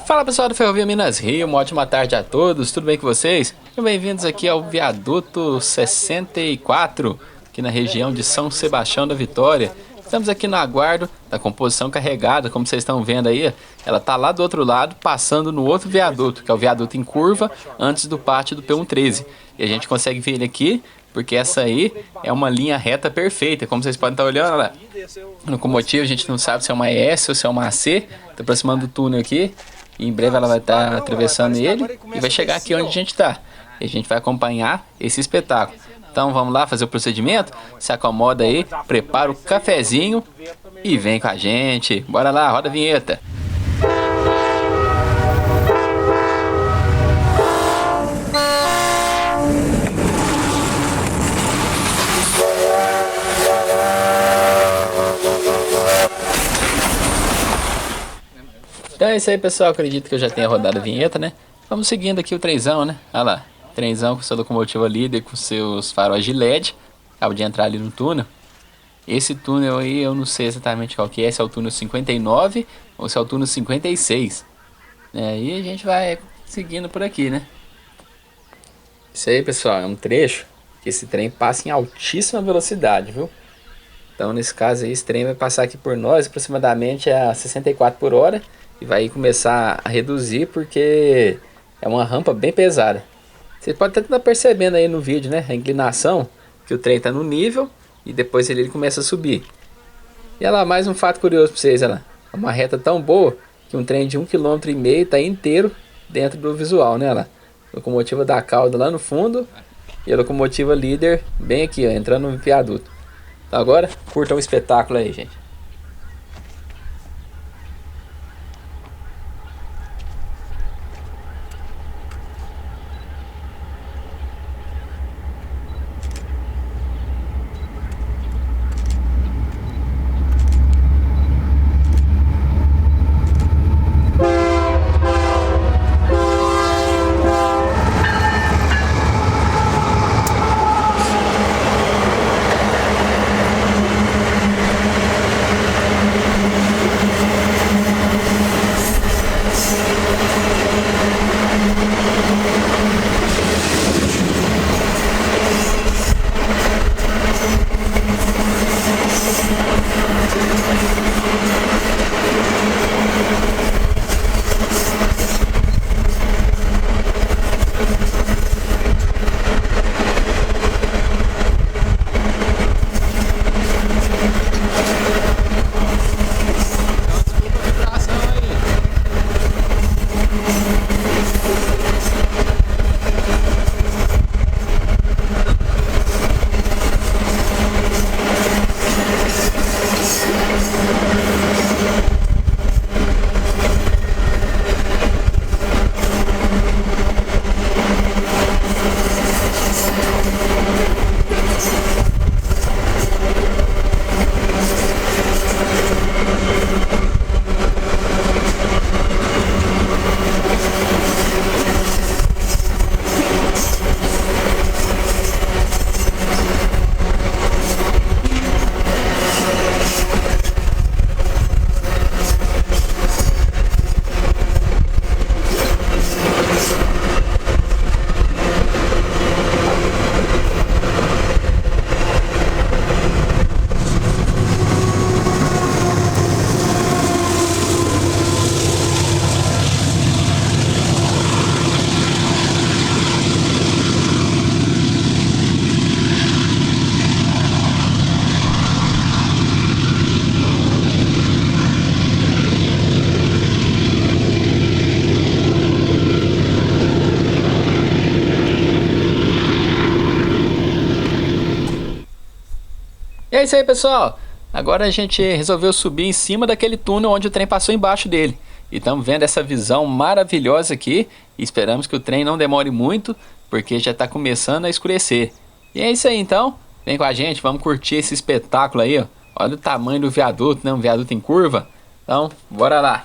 Fala pessoal do Ferrovia Minas Rio, uma ótima tarde a todos, tudo bem com vocês? Bem-vindos aqui ao Viaduto 64, aqui na região de São Sebastião da Vitória. Estamos aqui no aguardo da composição carregada, como vocês estão vendo aí, ela está lá do outro lado, passando no outro viaduto, que é o viaduto em curva, antes do pátio do P113. E a gente consegue ver ele aqui, porque essa aí é uma linha reta perfeita, como vocês podem estar olhando, olha lá. No locomotivo a gente não sabe se é uma ES ou se é uma AC, está aproximando do túnel aqui. E em breve ela vai estar atravessando ele e vai chegar aqui onde a gente está. E a gente vai acompanhar esse espetáculo. Então vamos lá fazer o procedimento? Se acomoda aí, prepara o cafezinho e vem com a gente. Bora lá, roda a vinheta. Então é isso aí, pessoal, acredito que eu já tenha rodado a vinheta, né? Vamos seguindo aqui o trenzão, né? Olha lá, trenzão com sua locomotiva líder, com seus faróis de LED. Acabo de entrar ali no túnel. Esse túnel aí eu não sei exatamente qual que é, se é o túnel 59 ou se é o túnel 56. E a gente vai seguindo por aqui, né? Isso aí, pessoal, é um trecho que esse trem passa em altíssima velocidade, viu? Então nesse caso aí, esse trem vai passar aqui por nós aproximadamente a 64 por hora. E vai começar a reduzir porque é uma rampa bem pesada. Você pode até estar percebendo aí no vídeo, né? A inclinação, que o trem está no nível e depois ele começa a subir. E olha lá, mais um fato curioso para vocês. Olha lá. É uma reta tão boa que um trem de 1,5 km está inteiro dentro do visual, né? Olha lá. Locomotiva da cauda lá no fundo e a locomotiva líder bem aqui, ó, entrando no viaduto. Então agora, curtam o espetáculo aí, gente. E é isso aí, pessoal. Agora a gente resolveu subir em cima daquele túnel onde o trem passou embaixo dele. E estamos vendo essa visão maravilhosa aqui. E esperamos que o trem não demore muito, porque já está começando a escurecer. E é isso aí, então. Vem com a gente, vamos curtir esse espetáculo aí, ó. Olha o tamanho do viaduto, né? Um viaduto em curva. Então, bora lá.